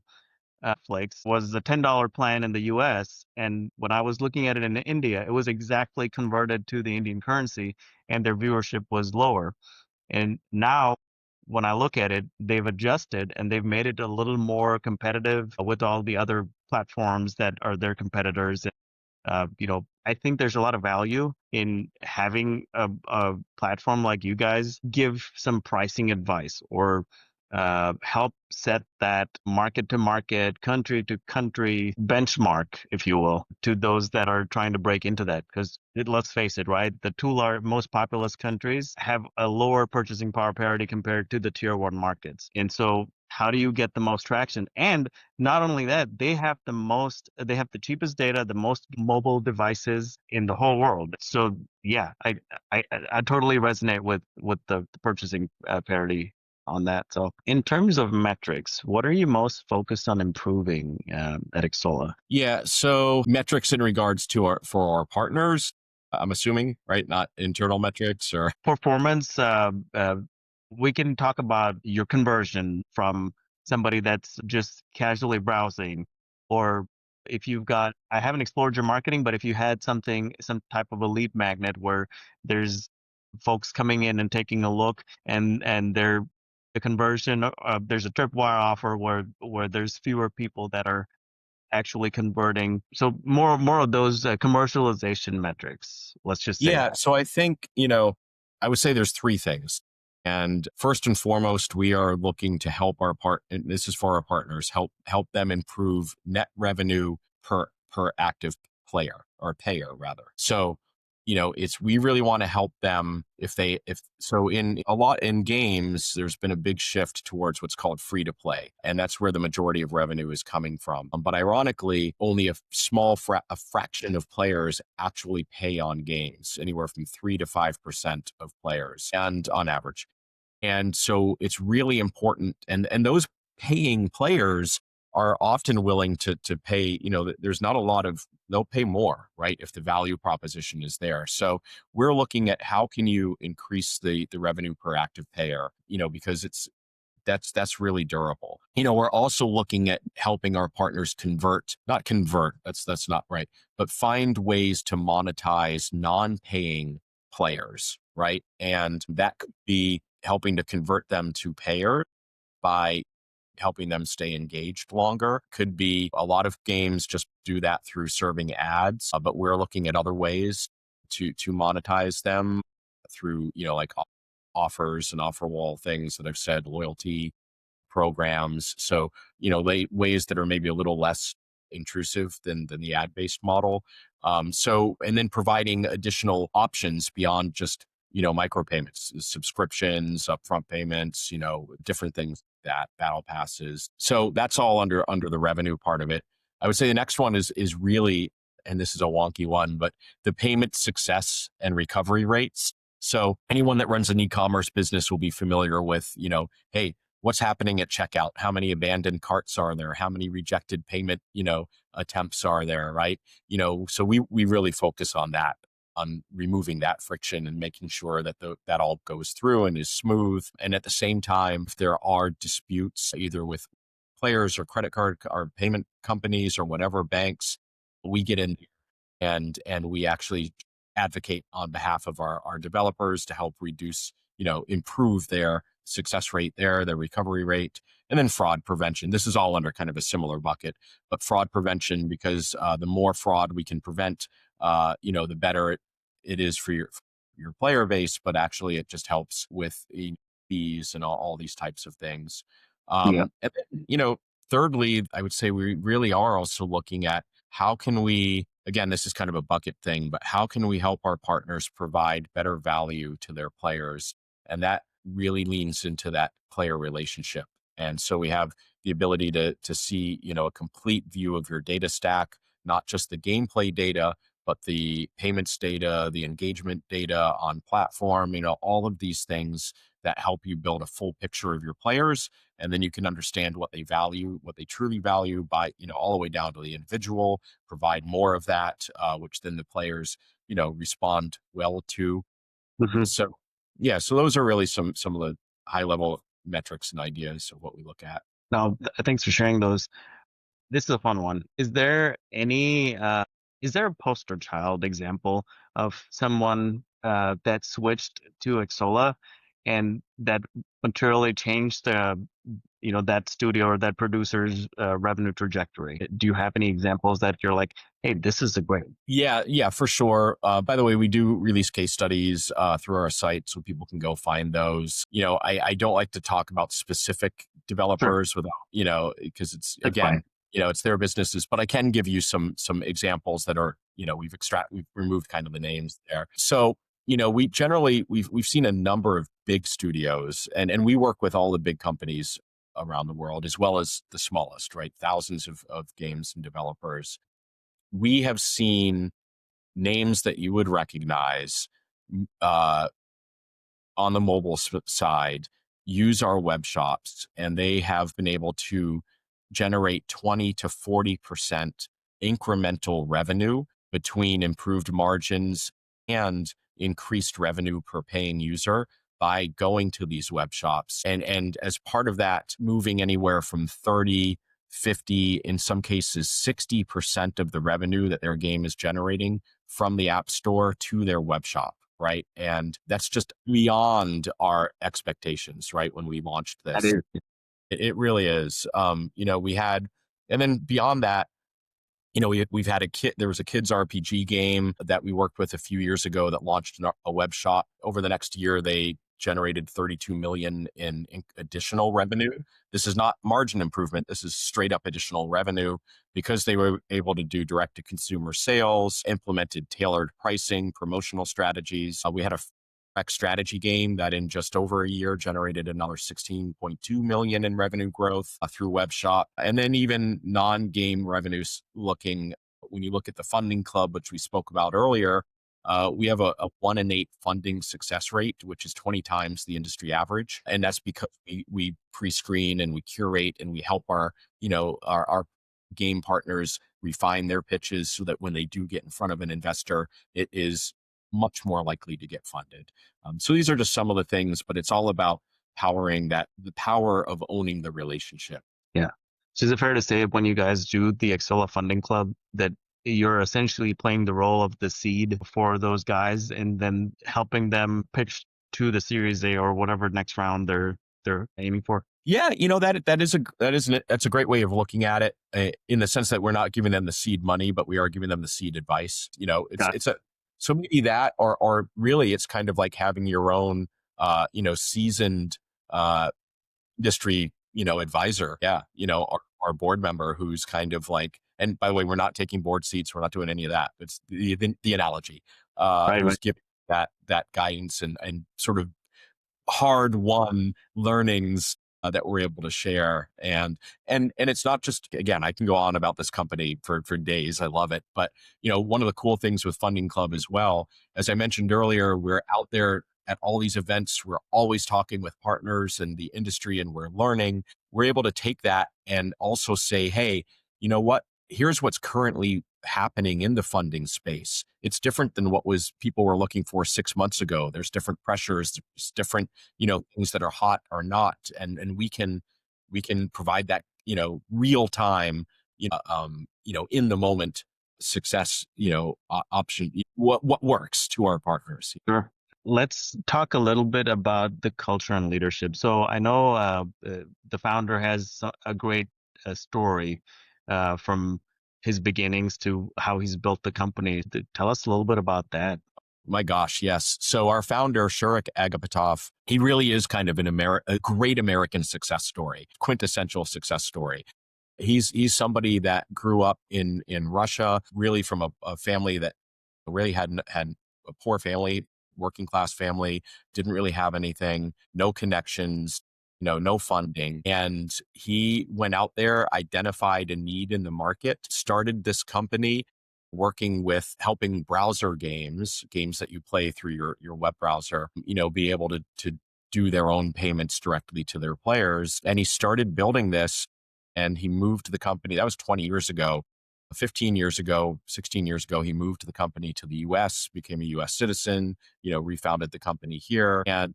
Flakes was a $10 plan in the US. And when I was looking at it in India, it was exactly converted to the Indian currency and their viewership was lower. And now, when I look at it, they've adjusted and they've made it a little more competitive with all the other platforms that are their competitors. I think there's a lot of value in having a platform like you guys give some pricing advice or help set that market to market, country to country benchmark, if you will, to those that are trying to break into that. Because let's face it, right? The most populous countries have a lower purchasing power parity compared to the tier one markets. And so, how do you get the most traction? And not only that, they have the cheapest data, the most mobile devices in the whole world. So yeah, I totally resonate with the purchasing parity on that. So in terms of metrics, what are you most focused on improving at Exola? Yeah. So metrics in regards to for our partners, I'm assuming, right? Not internal metrics or. Performance, we can talk about your conversion from somebody that's just casually browsing, or if you've got, I haven't explored your marketing, but if you had some type of a lead magnet where there's folks coming in and taking a look, and the conversion, there's a tripwire offer where there's fewer people that are actually converting. So more of those commercialization metrics. Let's just say Yeah. that. So I think, I would say there's 3 things. And first and foremost, we are looking to help and this is for our partners, help them improve net revenue per active player or payer rather. So, we really want to help them if so in a lot in games, there's been a big shift towards what's called free to play. And that's where the majority of revenue is coming from. But ironically, only a a fraction of players actually pay on games, anywhere from 3 to 5% of players and on average. And so it's really important. And those paying players are often willing to pay, there's not a lot of, they'll pay more, right? If the value proposition is there. So we're looking at how can you increase the revenue per active payer, because that's really durable. We're also looking at helping our partners not convert, that's not right, but find ways to monetize non-paying players, right? And that could be helping to convert them to payer by helping them stay engaged longer. Could be a lot of games just do that through serving ads, but we're looking at other ways to monetize them through, like offers and offer wall things that I've said, loyalty programs. So, ways that are maybe a little less intrusive than the ad-based model. And then providing additional options beyond just, micropayments, subscriptions, upfront payments, different things that battle passes. So that's all under the revenue part of it. I would say the next one is really, and this is a wonky one, but the payment success and recovery rates. So anyone that runs an e-commerce business will be familiar with, hey, what's happening at checkout? How many abandoned carts are there? How many rejected payment, attempts are there, right? So we really focus on that, on removing that friction and making sure that that all goes through and is smooth. And at the same time, if there are disputes either with players or credit card or payment companies or whatever banks, we get in and we actually advocate on behalf of our developers to help reduce, improve their success rate there, their recovery rate, and then fraud prevention. This is all under kind of a similar bucket, but fraud prevention, because the more fraud we can prevent, the better it is for your player base, but actually it just helps with fees and all these types of things. Yeah. And then, thirdly, I would say we really are also looking at how can we, again, this is kind of a bucket thing, but how can we help our partners provide better value to their players? And that really leans into that player relationship. And so we have the ability to see, a complete view of your data stack, not just the gameplay data, but the payments data, the engagement data on platform, all of these things that help you build a full picture of your players. And then you can understand what they value, what they truly value by, all the way down to the individual, provide more of that, which then the players, respond well to. Mhm. So, yeah, so those are really some of the high level metrics and ideas of what we look at. Now, thanks for sharing those. This is a fun one. Is there a poster child example of someone that switched to Exola and that materially changed that studio or that producer's revenue trajectory? Do you have any examples that you're like, hey, this is a great? Yeah, for sure. By the way, we do release case studies through our site, so people can go find those. I don't like to talk about specific Sure, developers without, because it's, that's fine. again, it's their businesses. But I can give you some examples that are, we've removed kind of the names there. So, we've seen a number of big studios, and we work with all the big companies around the world as well as the smallest, right? Thousands of games and developers. We have seen names that you would recognize uh, on the mobile side use our web shops, and they have been able to generate 20 to 40% incremental revenue between improved margins and increased revenue per paying user by going to these web shops. And as part of that, moving anywhere from 30, 50, in some cases 60% of the revenue that their game is generating from the app store to their web shop, right? And that's just beyond our expectations, right? When we launched That this, is it really is. We had, and then beyond that, we've had there was a kids RPG game that we worked with a few years ago that launched a web shop. Over the next year, they generated 32 million in additional revenue. This is not margin improvement. This is straight up additional revenue because they were able to do direct to consumer sales, implemented tailored pricing, promotional strategies. We had a strategy game that in just over a year generated another 16.2 million in revenue growth through web shop. And then even non-game revenues, when you look at the funding club, which we spoke about earlier, we have a 1 in 8 funding success rate, which is 20 times the industry average. And that's because we pre-screen and we curate and we help our game partners refine their pitches so that when they do get in front of an investor, it is much more likely to get funded. So these are just some of the things, but it's all about the power of owning the relationship. Yeah. So is it fair to say when you guys do the Exola Funding Club that you're essentially playing the role of the seed for those guys and then helping them pitch to the Series A or whatever next round they're aiming for? Yeah, that's a great way of looking at it, in the sense that we're not giving them the seed money, but we are giving them the seed advice. Got It's a so maybe that, or really, it's kind of like having your own, seasoned industry, advisor. Yeah, our board member who's kind of like, and by the way, we're not taking board seats. We're not doing any of that. It's the analogy, right, who's right. giving that guidance and sort of hard won learnings that we're able to share. And it's not just, again, I can go on about this company for days. I love it. But, one of the cool things with Funding Club as well, as I mentioned earlier, we're out there at all these events. We're always talking with partners in the industry and we're learning. We're able to take that and also say, hey, you know what? Here's what's currently happening in the funding space. It's different than what people were looking for 6 months ago. There's different pressures, there's different, things that are hot or not. And we can provide that, real time, in the moment success, option, what works to our partners. Sure. let's talk a little bit about the culture and leadership. So I know the founder has a great story from his beginnings to how he's built the company. Tell us a little bit about that. My gosh, yes. So our founder, Shurik Agapatov, he really is kind of a great American success story, quintessential success story. He's somebody that grew up in Russia, really from a family that really had a poor family, working class family, didn't really have anything, no connections, no funding. And he went out there, identified a need in the market, started this company working with helping browser games that you play through your web browser, be able to do their own payments directly to their players. And he started building this and he moved the company. That was 20 years ago. 15 years ago, 16 years ago, he moved the company to the US, became a US citizen, refounded the company here, and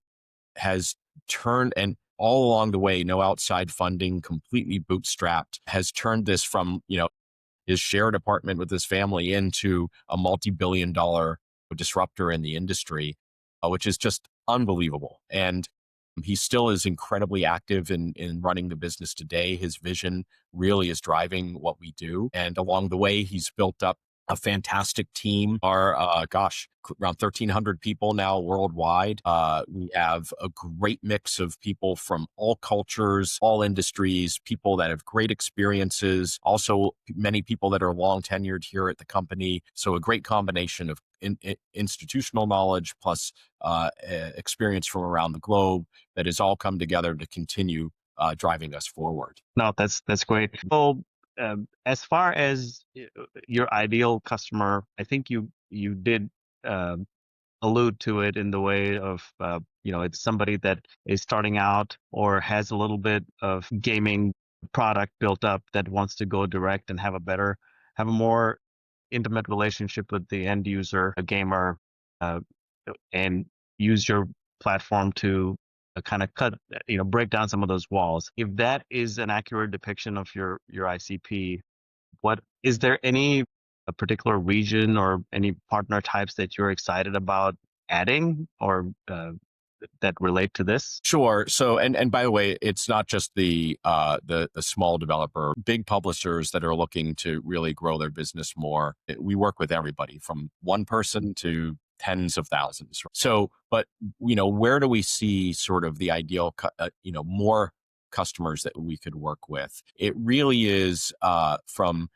has turned, and all along the way, no outside funding, completely bootstrapped, has turned this from, his shared apartment with his family into a multi-billion-dollar disruptor in the industry, which is just unbelievable. And he still is incredibly active in running the business today. His vision really is driving what we do. And along the way, he's built up a fantastic team. Our, around 1,300 people now worldwide. We have a great mix of people from all cultures, all industries, people that have great experiences, also many people that are long tenured here at the company. So a great combination of institutional knowledge plus experience from around the globe that has all come together to continue driving us forward. No, that's great. So, as far as your ideal customer, I think you did um allude to it in the way of it's somebody that is starting out or has a little bit of gaming product built up that wants to go direct and have a more intimate relationship with the end user, a gamer, uh, and use your platform to kind of break down some of those walls. If that is an accurate depiction of your ICP, what is there any a particular region or any partner types that you're excited about adding or that relate to this? Sure. So, and by the way, it's not just the small developer, big publishers that are looking to really grow their business more. We work with everybody from one person to tens of thousands. So, but where do we see sort of the ideal, more customers that we could work with? It really is from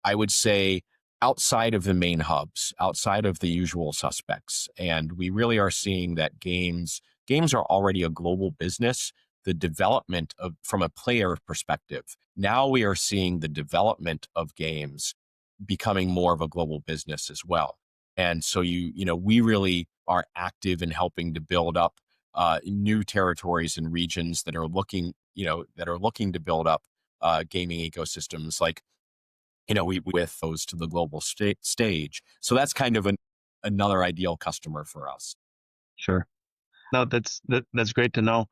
I would say outside of the main hubs, outside of the usual suspects. And we really are seeing that games are already a global business. The development of from a player perspective, now we are seeing the development of games becoming more of a global business as well. And so we really are active in helping to build up new territories and regions that are looking to build up gaming ecosystems like we with those to the global stage. So that's kind of another ideal customer for us. Sure. No, that's great to know.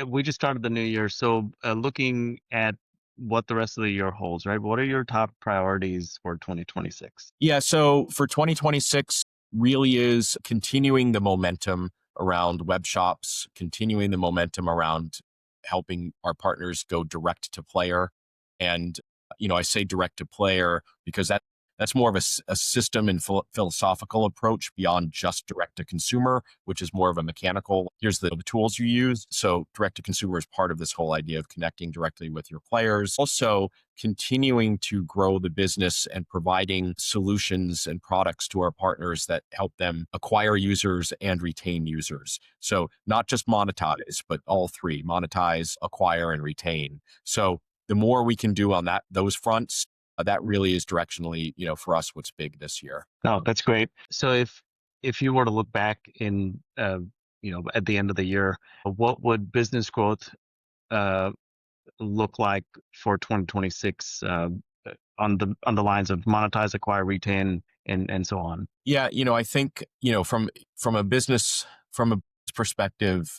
We just started the new year, so looking at what the rest of the year holds, right? What are your top priorities for 2026? Yeah. So for 2026, really is continuing the momentum around web shops, continuing the momentum around helping our partners go direct to player. And, I say direct to player because that's more of a system and philosophical approach beyond just direct to consumer, which is more of a mechanical. Here's the tools you use. So direct to consumer is part of this whole idea of connecting directly with your players. Also, continuing to grow the business and providing solutions and products to our partners that help them acquire users and retain users. So not just monetize, but all three: monetize, acquire, and retain. So the more we can do on those fronts, that really is directionally, for us, what's big this year. No, that's great. So if you were to look back in at the end of the year, what would business growth uh, look like for 2026 on the lines of monetize, acquire, retain, and so on? Yeah, I think from a business perspective,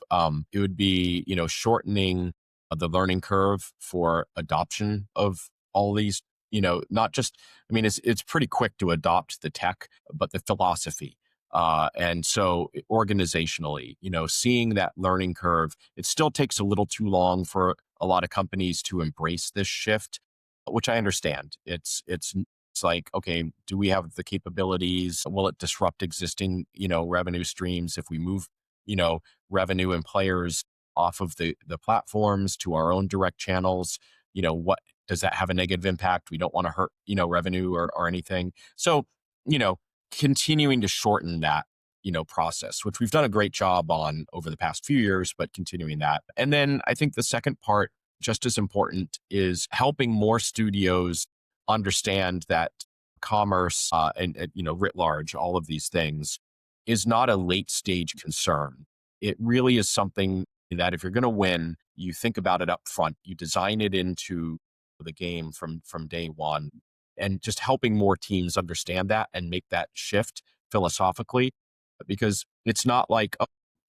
it would be shortening the learning curve for adoption of all these. Not just, I mean, it's pretty quick to adopt the tech, but the philosophy. And so organizationally, seeing that learning curve, it still takes a little too long for a lot of companies to embrace this shift, which I understand. It's like, okay, do we have the capabilities? Will it disrupt existing, revenue streams if we move, you know, revenue and players off of the platforms to our own direct channels? What does that have a negative impact? We don't want to hurt, revenue or anything. So, you know, continuing to shorten that, process, which we've done a great job on over the past few years, but continuing that. And then I think the second part, just as important, is helping more studios understand that commerce and writ large, all of these things is not a late stage concern. It really is something that if you're going to win, you think about it up front, you design it into the game from day one, and just helping more teams understand that and make that shift philosophically, because it's not like, oh,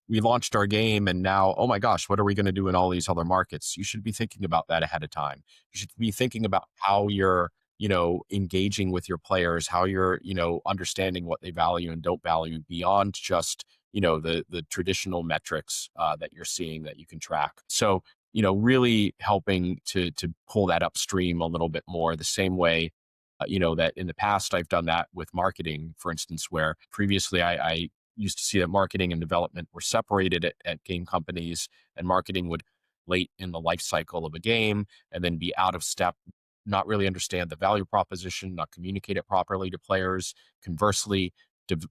we launched our game and now, oh my gosh, what are we going to do in all these other markets? You should be thinking about that ahead of time. You should be thinking about how you're, engaging with your players, how you're, understanding what they value and don't value beyond just, the traditional metrics that you're seeing that you can track. So, really helping to pull that upstream a little bit more, the same way that in the past I've done that with marketing, for instance, where previously I used to see that marketing and development were separated at game companies, and marketing would late in the life cycle of a game and then be out of step, not really understand the value proposition, not communicate it properly to players. Conversely,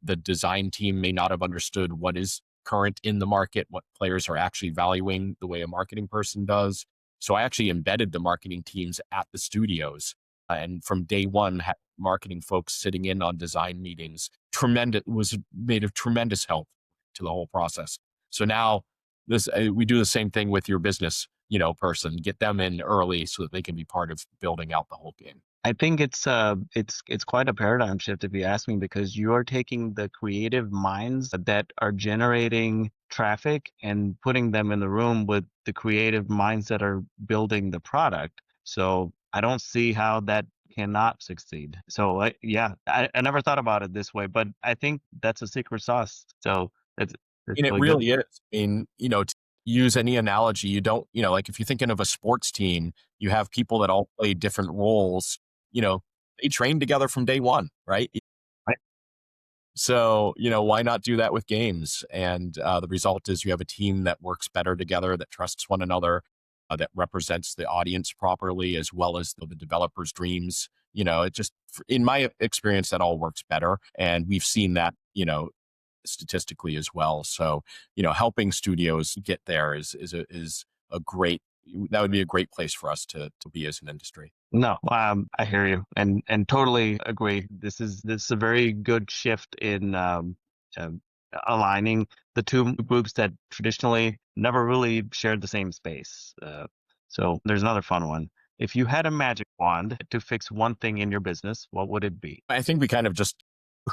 the design team may not have understood what is current in the market, what players are actually valuing the way a marketing person does. So I actually embedded the marketing teams at the studios, and from day one, marketing folks sitting in on design meetings, tremendous, was made of tremendous help to the whole process. So now we do the same thing with your business, person, get them in early so that they can be part of building out the whole game. I think it's quite a paradigm shift if you ask me, because you're taking the creative minds that are generating traffic and putting them in the room with the creative minds that are building the product. So I don't see how that cannot succeed. So yeah, I never thought about it this way, but I think that's a secret sauce. So it's And it really good. really is. I mean, to use any analogy, you don't, like if you're thinking of a sports team, you have people that all play different roles, you know, they train together from day one, right? Right. So, why not do that with games? And the result is you have a team that works better together, that trusts one another, that represents the audience properly, as well as the developers' dreams. It just, in my experience, that all works better. And we've seen that, statistically as well. So, helping studios get there is a great, that would be a great place for us to be as an industry. No, I hear you and totally agree. This is a very good shift in uh, aligning the two groups that traditionally never really shared the same space. So there's another fun one. If you had a magic wand to fix one thing in your business, what would it be? I think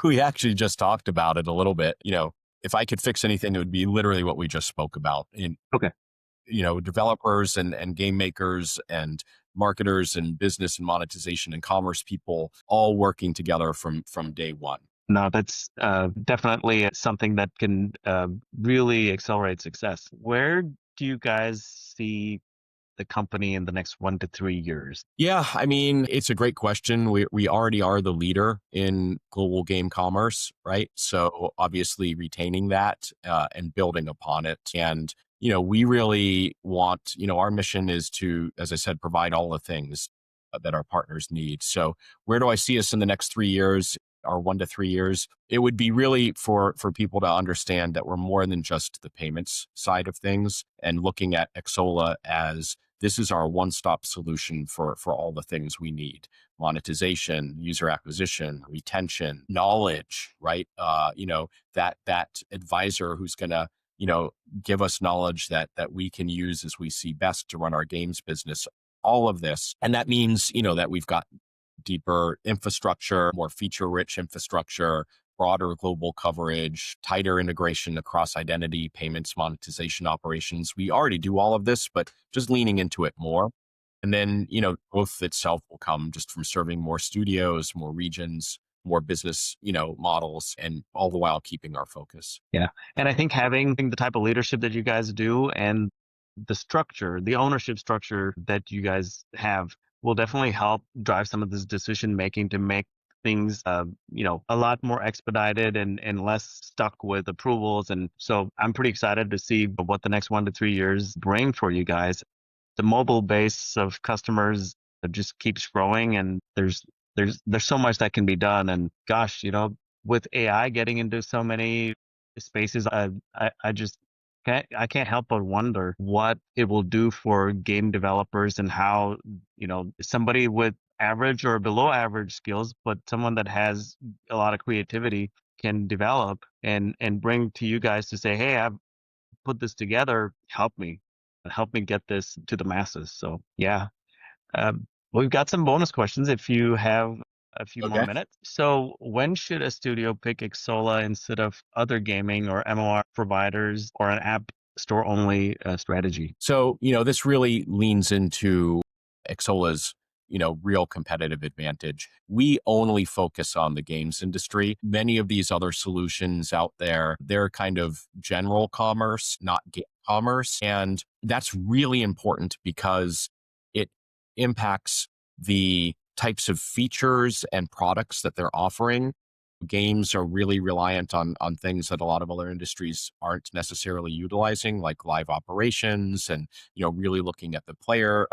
we actually just talked about it a little bit. If I could fix anything, it would be literally what we just spoke about. Okay. Developers and game makers and marketers and business and monetization and commerce people all working together from day one. No, that's definitely something that can really accelerate success. Where do you guys see the company in the next 1 to 3 years? Yeah, I mean, it's a great question. We already are the leader in global game commerce, right? So obviously retaining that and building upon it. And, we really want, our mission is to, as I said, provide all the things that our partners need. So where do I see us in the next 3 years? Or 1 to 3 years? It would be really for people to understand that we're more than just the payments side of things, and looking at Exola as this is our one-stop solution for all the things we need: monetization, user acquisition, retention, knowledge, right? That advisor who's going to, give us knowledge that we can use as we see best to run our games business. All of this, and that means, that we've got deeper infrastructure, more feature-rich infrastructure, broader global coverage, tighter integration across identity, payments, monetization operations. We already do all of this, but just leaning into it more. And then, growth itself will come just from serving more studios, more regions, more business, models, and all the while keeping our focus. Yeah. And I think having the type of leadership that you guys do and the structure, the ownership structure that you guys have will definitely help drive some of this decision making to make things, a lot more expedited and less stuck with approvals. And so I'm pretty excited to see what the next 1 to 3 years bring for you guys. The mobile base of customers just keeps growing, and there's so much that can be done. And gosh, with AI getting into so many spaces, I just can't help but wonder what it will do for game developers, and how somebody with average or below average skills, but someone that has a lot of creativity can develop and bring to you guys to say, hey, I've put this together, help me get this to the masses. So yeah, we've got some bonus questions if you have a few more Okay. minutes. So when should a studio pick Exola instead of other gaming or MMR providers, or an app store only strategy? So, this really leans into Exola's, real competitive advantage. We only focus on the games industry. Many of these other solutions out there, they're kind of general commerce, not game commerce. And that's really important because it impacts the types of features and products that they're offering. Games are really reliant on things that a lot of other industries aren't necessarily utilizing, like live operations, and really looking at the player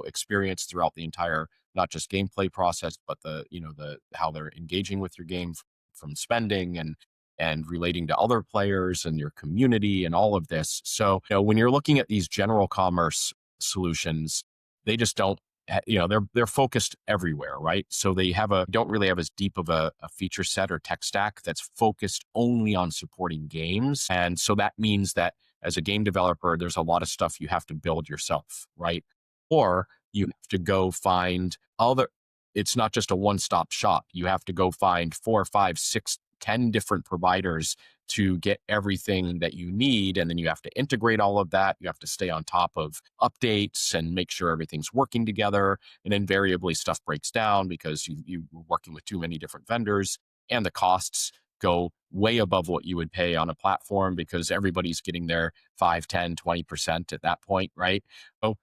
experience throughout the entire, not just gameplay process, but the how they're engaging with your game, from spending and relating to other players and your community and all of this. So when you're looking at these general commerce solutions, they just don't they're focused everywhere, right? So they don't really have as deep of a feature set or tech stack that's focused only on supporting games. And so that means that as a game developer, there's a lot of stuff you have to build yourself, right? Or you have to go find other, it's not just a one-stop shop. You have to go find 4, 5, 6, 10 different providers to get everything that you need. And then you have to integrate all of that. You have to stay on top of updates and make sure everything's working together. And invariably stuff breaks down because you're working with too many different vendors, and the costs go way above what you would pay on a platform because everybody's getting their 5, 10, 20% at that point, right? So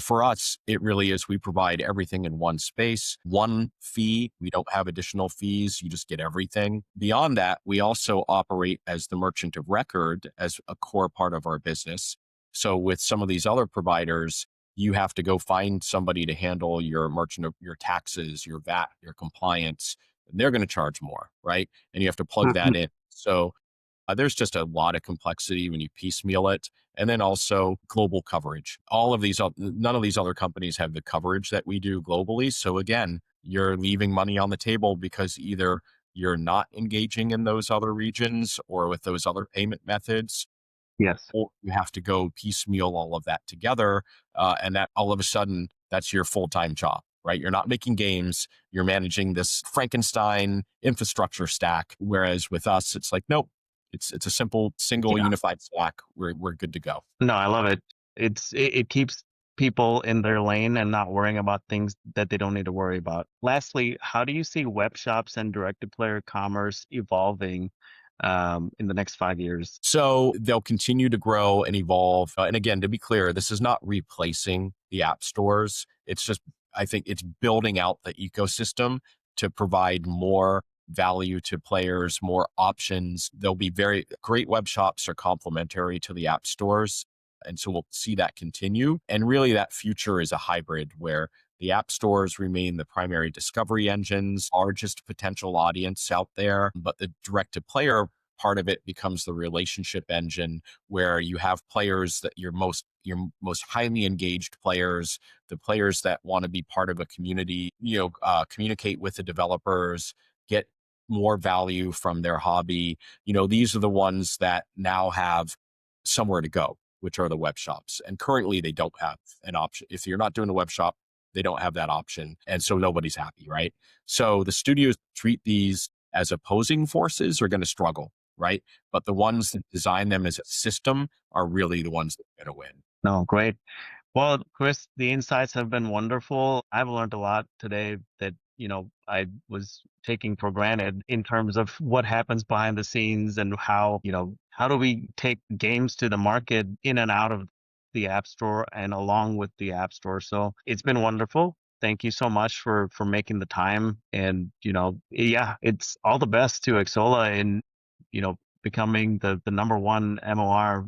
for us, it really is, we provide everything in one space, one fee. We don't have additional fees. You just get everything. Beyond that, we also operate as the merchant of record as a core part of our business. So with some of these other providers, you have to go find somebody to handle your merchant of your taxes, your VAT, your compliance. They're going to charge more, right? And you have to plug that Mhm. in. So there's just a lot of complexity when you piecemeal it. And then also global coverage. None of these other companies have the coverage that we do globally. So again, you're leaving money on the table because either you're not engaging in those other regions or with those other payment methods, Yes. or you have to go piecemeal all of that together. And that all of a sudden, that's your full-time job, right? You're not making games, you're managing this Frankenstein infrastructure stack. Whereas with us, it's like, nope, it's a simple, single, Yeah. unified stack. We're good to go. No, I love it. It keeps people in their lane and not worrying about things that they don't need to worry about. Lastly, how do you see web shops and direct-to-player commerce evolving in the next 5 years? So they'll continue to grow and evolve. And again, to be clear, this is not replacing the app stores. It's just, I think it's building out the ecosystem to provide more value to players, more options. There'll be very great web shops are complementary to the app stores. And so we'll see that continue. And really, that future is a hybrid where the app stores remain the primary discovery engines, largest potential audience out there, but the direct to player part of it becomes the relationship engine where you have players that your most highly engaged players, the players that want to be part of a community, communicate with the developers, get more value from their hobby. These are the ones that now have somewhere to go, which are the web shops. And currently they don't have an option. If you're not doing a web shop, they don't have that option. And so nobody's happy, right? So the studios treat these as opposing forces are going to struggle, right? But the ones that design them as a system are really the ones that are going to win. No, great. Well, Chris, the insights have been wonderful. I've learned a lot today that, I was taking for granted in terms of what happens behind the scenes and how do we take games to the market in and out of the App Store and along with the App Store. So it's been wonderful. Thank you so much for making the time. And, yeah, it's all the best to Exola in, becoming the number one MOR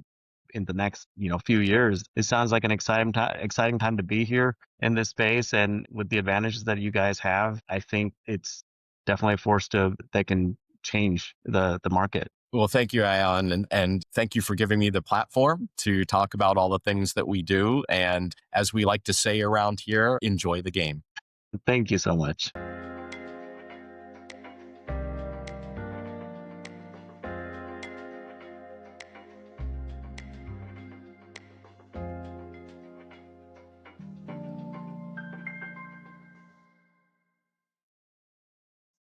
in the next, few years. It sounds like an exciting time to be here in this space. And with the advantages that you guys have, I think it's definitely a force that can change the market. Well, thank you, Ayan, and thank you for giving me the platform to talk about all the things that we do. And as we like to say around here, enjoy the game. Thank you so much.